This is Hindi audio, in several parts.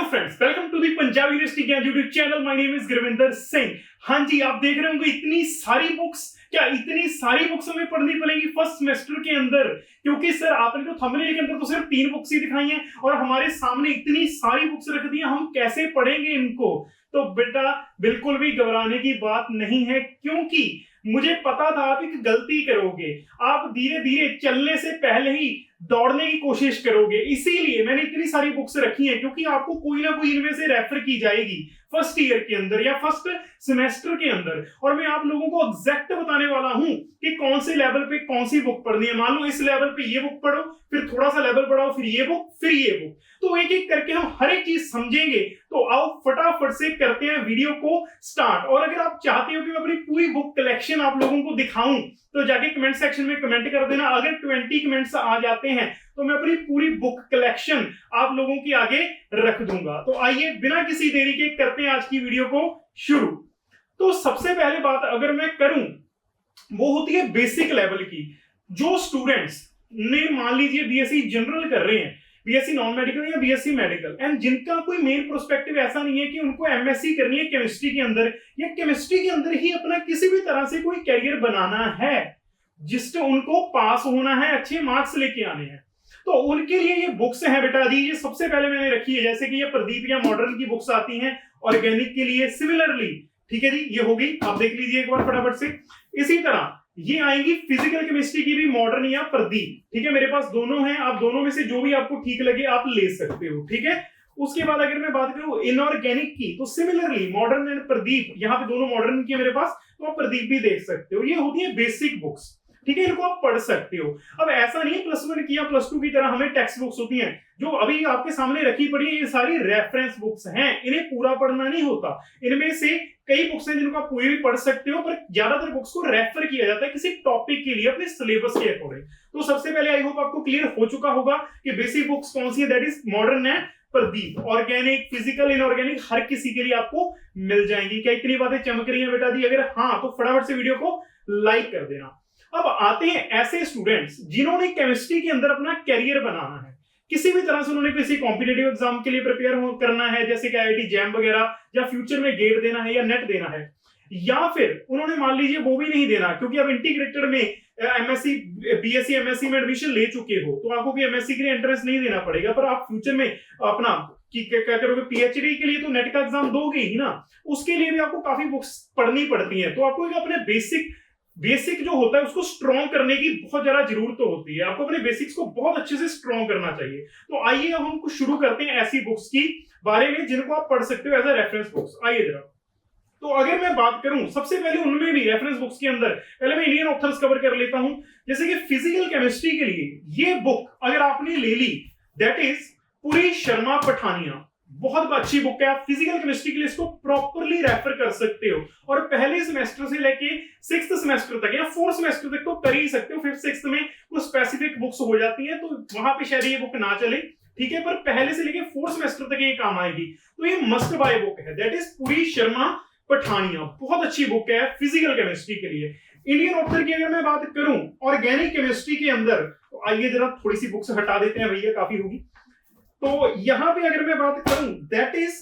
Friends, welcome to the Punjab university Gyan YouTube channel. My name is Gurvinder Singh. हाँ जी, आप देख रहे होंगे इतनी सारी बुक्स, क्या इतनी सारी बुक्स हमें पढ़नी पड़ेंगी फर्स्ट सेमेस्टर के अंदर? क्योंकि सर आपने तो थंबनेल के अंदर तो सिर्फ 3 बुक्स ही दिखाई हैं और हमारे सामने इतनी सारी बुक्स रख दी हैं, हम कैसे पढ़ेंगे इनको? तो बेटा बिल्कुल भी घबराने की बात नहीं है, क्योंकि मुझे पता था आप एक गलती करोगे। आप धीरे धीरे चलने से पहले ही दौड़ने की कोशिश करोगे, इसीलिए मैंने इतनी सारी बुक्स रखी हैं, क्योंकि आपको कोई ना कोई इनमें से रेफर की जाएगी फर्स्ट ईयर के अंदर या फर्स्ट सेमेस्टर के अंदर। और मैं आप लोगों को एग्जैक्ट बताने वाला हूं कि कौन से लेवल पे कौन सी बुक पढ़नी है। मान लो इस लेवल पे ये बुक पढ़ो, फिर थोड़ा सा लेवल बढ़ाओ, फिर ये बुक, फिर ये बुक। तो एक एक करके हम हर एक चीज समझेंगे। तो आओ फटाफट से करते हैं वीडियो को स्टार्ट। और अगर आप चाहते हो कि मैं अपनी पूरी बुक कलेक्शन आप लोगों को दिखाऊं, तो जाके कमेंट सेक्शन में कमेंट कर देना। अगर 20 कमेंट्स आ जाते हैं तो मैं अपनी पूरी बुक कलेक्शन आप लोगों की आगे रख दूंगा। तो आइए बिना किसी देरी के करते हैं आज की वीडियो को शुरू। तो सबसे पहले बात अगर मैं करूं, वो होती है बेसिक लेवल की। जो स्टूडेंट्स ने मान लीजिए बीएससी जनरल कर रहे हैं, बीएससी नॉन मेडिकल या बीएससी मेडिकल, एंड जिनका कोई मेन प्रोस्पेक्टिव ऐसा नहीं है कि उनको एमएससी करनी है केमिस्ट्री के अंदर, या केमिस्ट्री के अंदर ही अपना किसी भी तरह से कोई कैरियर बनाना है, जिससे उनको पास होना है, अच्छे मार्क्स लेके आने हैं, तो उनके लिए ये बुक्स हैं बेटा जी। ये सबसे पहले मैंने रखी है, जैसे कि ये प्रदीप या मॉडर्न की बुक्स आती हैं ऑर्गेनिक के लिए। सिमिलरली ठीक है जी, ये होगी, आप देख लीजिए एक बार फटाफट से। इसी तरह ये आएंगी फिजिकल केमिस्ट्री की भी, मॉडर्न या प्रदीप। ठीक है, मेरे पास दोनों हैं, आप दोनों में से जो भी आपको ठीक लगे आप ले सकते हो। ठीक है, उसके बाद अगर मैं बात करूं इनऑर्गेनिक की, तो सिमिलरली मॉडर्न एंड प्रदीप, यहाँ पे दोनों मॉडर्न की है मेरे पास, तो आप प्रदीप भी देख सकते हो। ये होती है बेसिक बुक्स। ठीक है, इनको आप पढ़ सकते हो। अब ऐसा नहीं है प्लस 1 की या प्लस 2 की तरह हमें टेक्स्ट बुक्स होती हैं जो अभी आपके सामने रखी पड़ी है। ये सारी रेफरेंस बुक्स हैं, इन्हें पूरा पढ़ना नहीं होता। इनमें से कई बुक्स हैं जिनको आप पूरी भी पढ़ सकते हो, पर ज्यादातर बुक्स को रेफर किया जाता है किसी टॉपिक के लिए अपने सिलेबस के अकॉर्डिंग। तो सबसे पहले आई होप आपको क्लियर हो चुका होगा कि बेसिक बुक्स कौन सी है, दैट इज मॉडर्न है प्रदीप। ऑर्गेनिक, फिजिकल, इनऑर्गेनिक हर किसी के लिए आपको मिल जाएंगी। क्या इतनी बातें चमक रही हैं बेटा जी? अगर हाँ तो फटाफट से वीडियो को लाइक कर देना। अब आते हैं ऐसे स्टूडेंट्स जिन्होंने केमिस्ट्री के अंदर अपना कैरियर बनाना है, किसी भी तरह से उन्होंने किसी कॉम्पिटिटिव एग्जाम के लिए प्रिपेयर करना है, जैसे कि आईआईटी जैम वगैरह, या फ्यूचर में गेट देना है या नेट देना है, या फिर उन्होंने मान लीजिए वो भी नहीं देना, क्योंकि अब इंटीग्रेटेड में एमएससी, बीएससी एमएससी में एडमिशन ले चुके हो, तो आपको भी एमएससी के लिए एंट्रेंस नहीं देना पड़ेगा, पर आप फ्यूचर में अपना क्या करोगे, पीएचडी के लिए तो नेट का एग्जाम दोगे ही ना, उसके लिए भी आपको काफी बुक्स पढ़नी पड़ती है। तो आपको अपने बेसिक जो होता है उसको स्ट्रॉन्ग करने की बहुत ज्यादा जरूरत होती है। आपको अपने बेसिक्स को बहुत अच्छे से स्ट्रॉन्ग करना चाहिए। तो आइए अब हम कुछ शुरू करते हैं ऐसी बुक्स की बारे में जिनको आप पढ़ सकते हो एज अ रेफरेंस बुक्स। आइए जरा। तो अगर मैं बात करूं सबसे पहले उनमें भी रेफरेंस बुक्स के अंदर, पहले मैं इंडियन ऑथर्स कवर कर लेता हूं। जैसे कि फिजिकल केमिस्ट्री के लिए ये बुक अगर आपने ले ली, दैट इज पुरी शर्मा पठानिया, बहुत अच्छी बुक है। आप फिजिकल केमिस्ट्री के लिए इसको प्रॉपर्ली रेफर कर सकते हो, और पहले सेमेस्टर से लेके 6th सेमेस्टर तक या 4th सेमेस्टर तक तो कर ही सकते हो। 5th 6th में कुछ स्पेसिफिक बुक्स हो जाती हैं, तो वहां पे शायद ये बुक ना चले, ठीक है, पर पहले से लेके 4th सेमेस्टर तक ये काम आएगी। तो ये मस्ट बाय बुक है, दैट इज पुरी शर्मा पठानिया। बहुत अच्छी बुक है फिजिकल केमिस्ट्री के लिए। इंडियन ऑथर की अगर मैं बात करूं ऑर्गेनिक केमिस्ट्री के अंदर, तो आइए जरा थोड़ी सी बुक्स हटा देते हैं भैया, काफी होगी। तो यहां पे अगर मैं बात करूं, दैट इज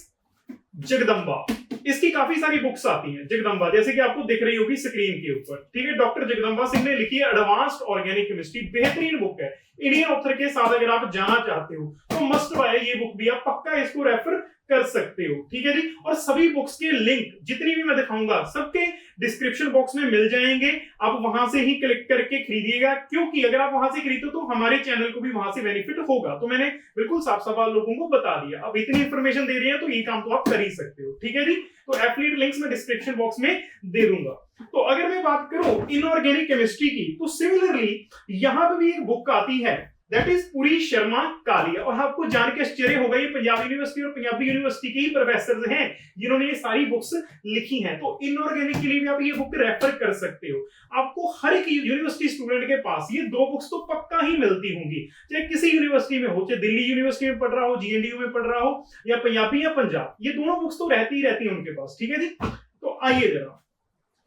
जगदंबा। इसकी काफी सारी बुक्स आती हैं। जगदंबा जैसे कि आपको दिख रही होगी स्क्रीन के ऊपर, ठीक है, डॉक्टर जगदंबा सिंह ने लिखी है एडवांस्ड ऑर्गेनिक केमिस्ट्री, बेहतरीन बुक है। इंडियन ऑथर के साथ अगर आप जाना चाहते हो तो मस्ट बाय ये बुक भी, आप पक्का इसको रेफर कर सकते हो। ठीक है जी, और सभी बुक्स के लिंक जितनी भी मैं दिखाऊंगा सबके डिस्क्रिप्शन बॉक्स में मिल जाएंगे। आप वहां से ही क्लिक करके खरीदिएगा, क्योंकि अगर आप वहां से खरीदो तो हमारे चैनल को भी वहां से बेनिफिट होगा। तो मैंने बिल्कुल साफ साफ लोगों को बता दिया। अब इतनी इंफॉर्मेशन दे रही है तो ये काम तो आप कर ही सकते हो। ठीक है जी, तो एफिलिएट लिंक्स मैं डिस्क्रिप्शन बॉक्स में दे दूंगा। तो अगर मैं बात करूं इनऑर्गेनिक केमिस्ट्री की, तो सिमिलरली यहां पे भी एक बुक आती है, दैट इज पुरी शर्मा कालिया। और आपको जान के आश्चर्य होगा, ये पंजाब यूनिवर्सिटी और पंजाबी यूनिवर्सिटी के ही प्रोफेसर हैं जिन्होंने ये सारी बुक्स लिखी हैं। तो इनऑर्गेनिक के लिए भी आप ये बुक रेफर कर सकते हो। आपको हर एक यूनिवर्सिटी स्टूडेंट के पास ये 2 बुक्स तो पक्का ही मिलती होंगी, चाहे किसी यूनिवर्सिटी में हो, चाहे दिल्ली यूनिवर्सिटी में पढ़ रहा हो, जीएनडीयू में पढ़ रहा हो, या पंजाबी या पंजाब, ये दोनों बुक्स तो रहती ही रहती है उनके पास। ठीक है जी, तो आइए जरा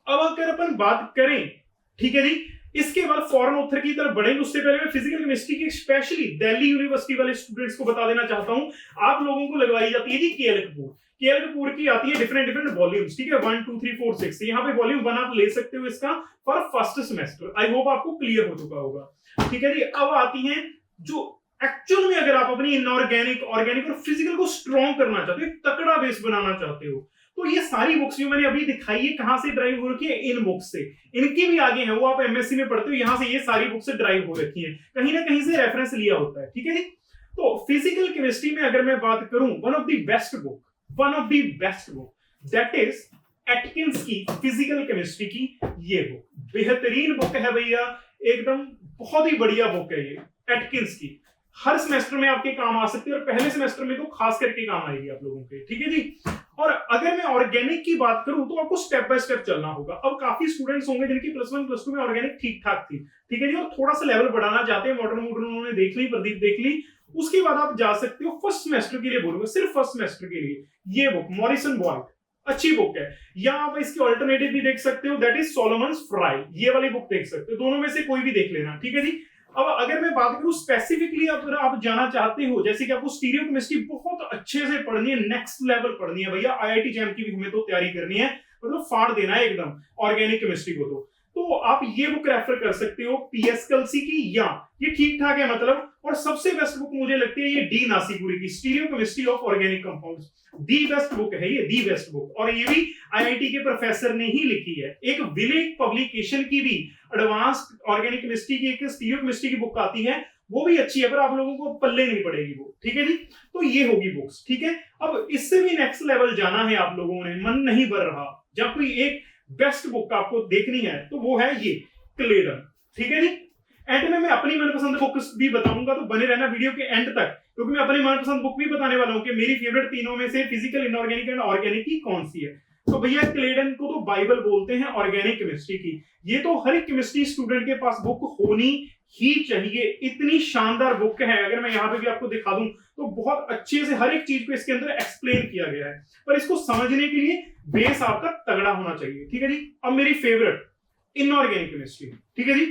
अब अगर अपन बात करें, ठीक है जी, इसके बाद फॉरेन ऑथर की तरफ बढ़ेंगे, उससे पहले मैं फिजिकल केमिस्ट्री की स्पेशली दिल्ली यूनिवर्सिटी वाले स्टूडेंट्स को बता देना चाहता हूं। आप लोगों को लगवाई जाती है जी केएल कपूर की आती है डिफरेंट वॉल्यूम्स, ठीक है, 1 2 3 4 6। यहाँ पे वॉल्यूम 1 आप ले सकते हो इसका for first semester. I hope आपको क्लियर हो चुका होगा, ठीक है जी। अब आती है जो एक्चुअल में अगर आप अपनी इनऑर्गेनिक, ऑर्गेनिक और फिजिकल को स्ट्रॉन्ग करना चाहते हो, तगड़ा बेस बनाना चाहते हो, तो ये सारी बुक्स जो मैंने अभी दिखाई है कहां से ड्राइव हो रखी है, इन बुक्स से। इनके भी आगे हैं, वो आप एमएससी में पढ़ते हो, यहां से ये सारी बुक्स से ड्राइव हो रखी है, कहीं ना कहीं से रेफरेंस लिया होता है, ठीक है जी। तो फिजिकल केमिस्ट्री में अगर मैं बात करूं, one of the best book that is Atkins की फिजिकल केमिस्ट्री की ये बुक। बेहतरीन बुक है भैया, एकदम बहुत ही बढ़िया बुक है ये एटकिंस की। हर सेमेस्टर में आपके काम आ सकती है और पहले सेमेस्टर में तो खास करके काम आएगी आप लोगों के, ठीक है जी। और अगर मैं ऑर्गेनिक की बात करूं तो आपको स्टेप बाय स्टेप चलना होगा। अब काफी स्टूडेंट्स होंगे जिनकी +1 +2 में ऑर्गेनिक ठीक ठाक थी, ठीक है जी, और थोड़ा सा लेवल बढ़ाना चाहते हैं, मॉडर्न उन्होंने देख ली, प्रदीप देख ली, उसके बाद आप जा सकते हो फर्स्ट सेमेस्टर के लिए, बोलूंगा सिर्फ फर्स्ट सेमेस्टर के लिए ये बुक मॉरिसन बॉयड, अच्छी बुक है। या आप इसकी ऑल्टरनेटिव भी देख सकते हो, दैट इज सोलोमन्स फ्राई, ये वाली बुक देख सकते हो, दोनों में से कोई भी देख लेना, ठीक है जी। अब अगर मैं बात करूं स्पेसिफिकली, अगर आप जाना चाहते हो, जैसे कि आपको स्टीरियो केमिस्ट्री बहुत अच्छे से पढ़नी है, नेक्स्ट लेवल पढ़नी है भैया, आईआईटी जैम की भी हमें तो तैयारी करनी है, मतलब फाड़ देना है एकदम ऑर्गेनिक केमिस्ट्री को, तो आप ये बुक रेफर कर सकते हो पीएस कल्सी की, या ये ठीक ठाक है मतलब। और सबसे बेस्ट बुक मुझे लगती है ये डी नासीपुरी की stereo chemistry of organic compounds, the best book है ये, दी बेस्ट बुक, और ये भी आईआईटी के प्रोफेसर ने ही लिखी है। एक विलेज पब्लिकेशन की भी एडवांस्ड ऑर्गेनिक केमिस्ट्री की एक स्टीरियो केमिस्ट्री की बुक आती है, वो भी अच्छी है, पर आप लोगों को पल्ले नहीं पड़ेगी वो, ठीक है जी। तो ये होगी बुक्स, ठीक है। अब इससे भी नेक्स्ट लेवल जाना है आप लोगों ने, मन नहीं भर रहा, जब कोई एक बेस्ट बुक आपको देखनी है तो वो है ये क्लेडन, ठीक है जी। एंड में मैं अपनी मनपसंद बुक्स भी बताऊंगा, तो बने रहना वीडियो के एंड तक, क्योंकि मैं अपनी मनपसंद बुक भी बताने वाला हूं कि मेरी फेवरेट तीनों में से फिजिकल, इनऑर्गेनिक एंड ऑर्गेनिक की कौन सी है। तो भैया क्लेडन को तो बाइबल बोलते हैं ऑर्गेनिक केमिस्ट्री की, ये तो हर एक केमिस्ट्री स्टूडेंट के पास बुक होनी ही चाहिए, इतनी शानदार बुक है। अगर मैं यहाँ पे भी आपको दिखा दूं तो बहुत अच्छे से हर एक चीज को इसके अंदर एक्सप्लेन किया गया है, पर इसको समझने के लिए बेस आपका तगड़ा होना चाहिए, ठीक है जी। अब मेरी फेवरेट इनऑर्गेनिक केमिस्ट्री, ठीक है जी।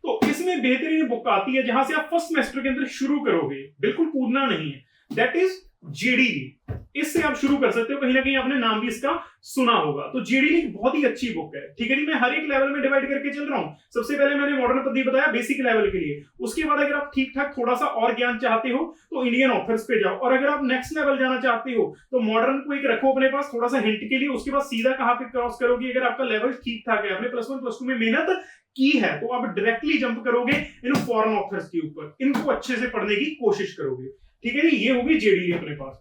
तो इसमें बेहतरीन बुक आती है जहां से आप फर्स्ट सेमेस्टर के अंदर शुरू करोगे, बिल्कुल कूदना नहीं है, दैट इज जेडीली। इससे आप शुरू कर सकते हो, कहीं ना कहीं आपने नाम भी इसका सुना होगा। तो जेडीली बहुत ही अच्छी बुक है, ठीक है जी। मैं हर एक लेवल में डिवाइड करके चल रहा हूं। सबसे पहले मैंने मॉडर्न पद्धति बताया बेसिक लेवल के लिए, उसके बाद अगर आप ठीक ठाक थोड़ा सा और ज्ञान चाहते हो तो इंडियन ऑथर्स पे जाओ, और अगर आप नेक्स्ट लेवल जाना चाहते हो तो मॉडर्न को एक रखो अपने पास थोड़ा सा हिंट के लिए, उसके बाद सीधा कहां पे क्रॉस करोगे, अगर आपका लेवल ठीक ठाक है, आपने +1 +2 में मेहनत की है, तो आप डायरेक्टली जंप करोगे इन फॉरेन ऑथर्स के ऊपर, इनको अच्छे से पढ़ने की कोशिश करोगे, ठीक है जी। ये होगी जेडीली अपने पास।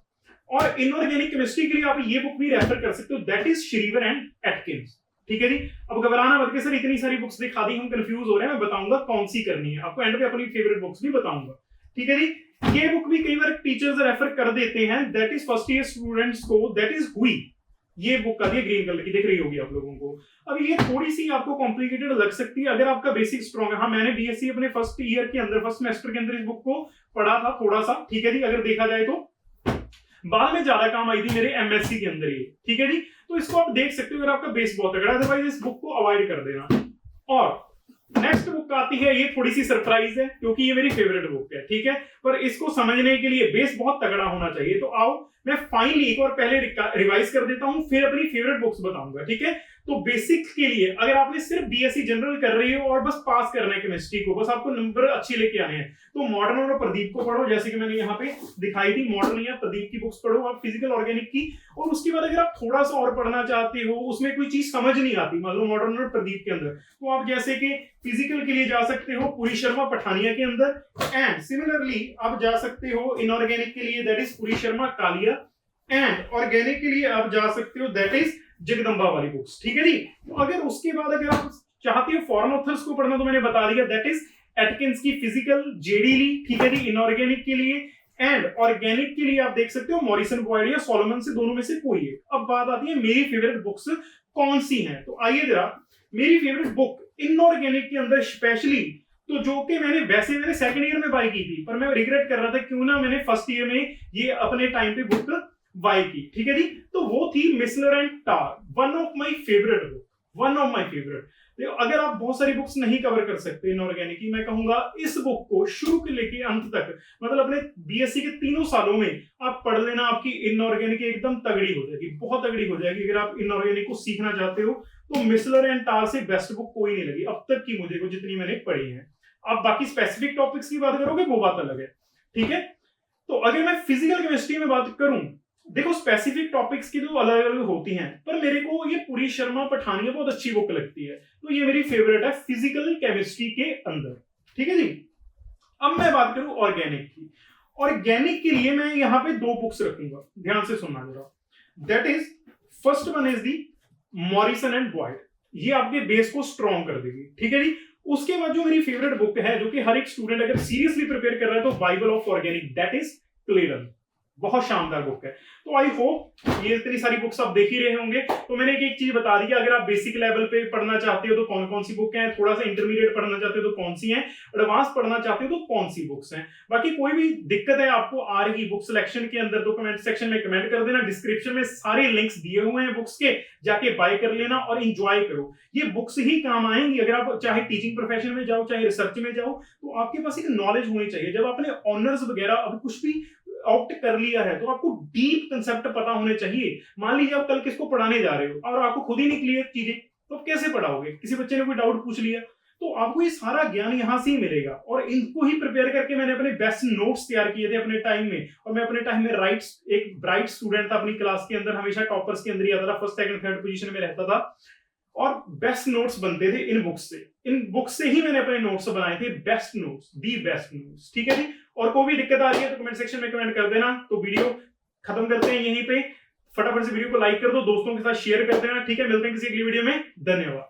और इनऑर्गेनिक केमिस्ट्री के लिए आप ये बुक भी रेफर कर सकते हो, that is Shriver and Atkins, ठीक है जी। अब घबराना मत के सर इतनी सारी बुक्स दिखा दी, हम कंफ्यूज हो रहे हैं, मैं बताऊंगा कौन सी करनी है आपको, एंड पे अपनी फेवरेट बुक्स भी बताऊंगा, ठीक है जी। ये बुक भी कई बार टीचर्स रेफर कर देते हैं, that is first year students को, दैट इज हुई, ये बुक आती है ग्रीन कलर की, दिख रही होगी आप लोगों को। अब ये थोड़ी सी आपको कॉम्प्लिकेटेड लग सकती है अगर आपका बेसिक स्ट्रॉन्ग है। हाँ, मैंने बीएससी अपने फर्स्ट ईयर के अंदर, फर्स्ट सेमेस्टर के अंदर इस बुक को पढ़ा था थोड़ा सा, ठीक है जी। अगर देखा जाए तो बाद में ज्यादा काम आई थी मेरे एमएससी के अंदर ये, ठीक है जी। तो इसको आप देख सकते हो अगर आपका बेस बहुत तगड़ा है, अदरवाइज इस बुक को अवॉइड कर देना। और नेक्स्ट बुक आती है, ये थोड़ी सी सरप्राइज है क्योंकि ये मेरी फेवरेट बुक है, ठीक है, पर इसको समझने के लिए बेस बहुत तगड़ा होना चाहिए। तो आओ मैं फाइनली एक और पहले रिवाइज कर देता हूं, फिर अपनी फेवरेट बुक्स बताऊंगा, ठीक है। तो बेसिक के लिए अगर आपने सिर्फ बीएससी जनरल कर रही हो और बस पास करना है केमिस्ट्री को, बस आपको नंबर अच्छे लेके आने हैं, तो मॉडर्न और प्रदीप को पढ़ो, जैसे कि मैंने यहाँ पे दिखाई थी, मॉडर्न या प्रदीप की बुक्स पढ़ो आप, फिजिकल ऑर्गेनिक की। और उसके बाद अगर आप थोड़ा सा और पढ़ना चाहते हो, उसमें कोई चीज समझ नहीं आती मान लो मॉडर्न और प्रदीप के अंदर, तो आप जैसे कि फिजिकल के लिए जा सकते हो पुरी शर्मा पठानिया के अंदर, एंड सिमिलरली आप जा सकते हो इनऑर्गेनिक के लिए, that is Puri Sharma Kalia, and organic के लिए आप जा सकते हो, दैट इज जगदम्बा वाली बुक्स, ठीक है जी। तो अगर उसके बाद अगर आप चाहते हो फॉरेन ऑथर्स को पढ़ना, तो मैंने बता दिया, दैट इज एटकिंस की फिजिकल, जेडीली, ठीक है जी, इनऑर्गेनिक के लिए, एंड ऑर्गेनिक के लिए आप देख सकते हो मॉरिसन बॉयड या सोलोमन से, दोनों में से कोई है। अब बात आती है मेरी फेवरेट बुक्स कौन सी हैं, तो आइए जरा मेरी फेवरेट बुक इनऑर्गेनिक के अंदर स्पेशली, तो जो कि मैंने सेकंड ईयर में बाय की थी, पर मैं रिग्रेट कर रहा था क्यों ना मैंने फर्स्ट ईयर में ये अपने टाइम पे बुक बाय की, ठीक है जी। तो वो थी micellar and tar, one of my favourite book, one of my favourite. तो अगर आप बहुत सारी बुक्स नहीं कवर कर सकते इनऑर्गेनिक की, मैं कहूंगा इस बुक को शुरू से लेके अंत तक, मतलब अपने बीएससी के 3 सालों में आप पढ़ लेना, आपकी इनऑर्गेनिक एकदम तगड़ी हो जाएगी, बहुत तगड़ी हो जाएगी। अगर आप इनऑर्गेनिक को सीखना चाहते हो तो मिसलर एंड टार से बेस्ट बुक कोई नहीं लगी अब तक की मुझे को, जितनी मैंने पढ़ी है। अब बाकी स्पेसिफिक टॉपिक्स की बात करोगे वो बात अलग है, ठीक है। तो अगर मैं फिजिकल केमिस्ट्री में बात करूं, देखो स्पेसिफिक टॉपिक्स की तो अलग अलग होती हैं, पर मेरे को ये पूरी शर्मा पठानिया बहुत अच्छी बुक लगती है, तो ये मेरी फेवरेट है फिजिकल केमिस्ट्री के अंदर, ठीक है जी। अब मैं बात करूं ऑर्गेनिक की। ऑर्गेनिक के लिए मैं यहां पे 2 बुक्स रखूंगा, ध्यान से सुनना जरा। That is first one is the Morrison and Boyd, ये आपके बेस को स्ट्रॉन्ग कर देगी, ठीक है जी। उसके बाद जो मेरी फेवरेट बुक है, जो कि हर एक स्टूडेंट अगर सीरियसली प्रिपेयर कर रहा है, तो Bible of organic, that is Clayden, बहुत शानदार बुक है। तो आई होप ये इतनी सारी बुक्स आप देख ही रहे होंगे, तो मैंने एक चीज बता दी कि अगर आप बेसिक लेवल पे पढ़ना चाहते हो तो कौन कौन सी बुक हैं, थोड़ा सा इंटरमीडिएट पढ़ना चाहते हो तो कौन सी हैं, एडवांस पढ़ना चाहते हो तो कौन सी बुक्स हैं। बाकी कोई भी दिक्कत है आपको आ रही बुक सिलेक्शन के अंदर तो कमेंट सेक्शन में कमेंट कर देना, डिस्क्रिप्शन में सारे लिंक्स दिए हुए हैं बुक्स के, जाके बाय कर लेना और एंजॉय करो। ये बुक्स ही काम आएंगी, अगर आप चाहे टीचिंग प्रोफेशन में जाओ चाहे रिसर्च में जाओ, तो आपके पास एक नॉलेज होनी चाहिए। जब आपने ऑनर्स वगैरह अब कुछ भी ऑप्ट कर लिया है तो आपको डीप कंसेप्ट पता होने चाहिए। मान लीजिए आप कल किसको पढ़ाने जा रहे हो और आपको खुद ही नहीं क्लियर चीजें, तो आप कैसे पढ़ाओगे? किसी बच्चे ने कोई डाउट पूछ लिया तो आपको ये सारा ज्ञान यहां से ही मिलेगा, और इनको ही प्रिपेयर करके मैंने अपने बेस्ट नोट्स तैयार किए थे अपने टाइम में। और मैं अपने टाइम में एक ब्राइट स्टूडेंट था अपनी क्लास के अंदर, हमेशा टॉपर्स के अंदर ही आता था, फर्स्ट सेकंड थर्ड पोजीशन में रहता था, और बेस्ट नोट्स बनते थे इन बुक्स से। इन बुक्स से ही मैंने अपने नोट्स बनाए थे, best notes, the best notes, ठीक है जी। और कोई भी दिक्कत आ रही है तो कमेंट सेक्शन में कमेंट कर देना। तो वीडियो खत्म करते हैं यहीं पे, फटाफट से वीडियो को लाइक कर दो, दोस्तों के साथ शेयर कर देना, ठीक है। मिलते हैं किसी अगली वीडियो में, धन्यवाद।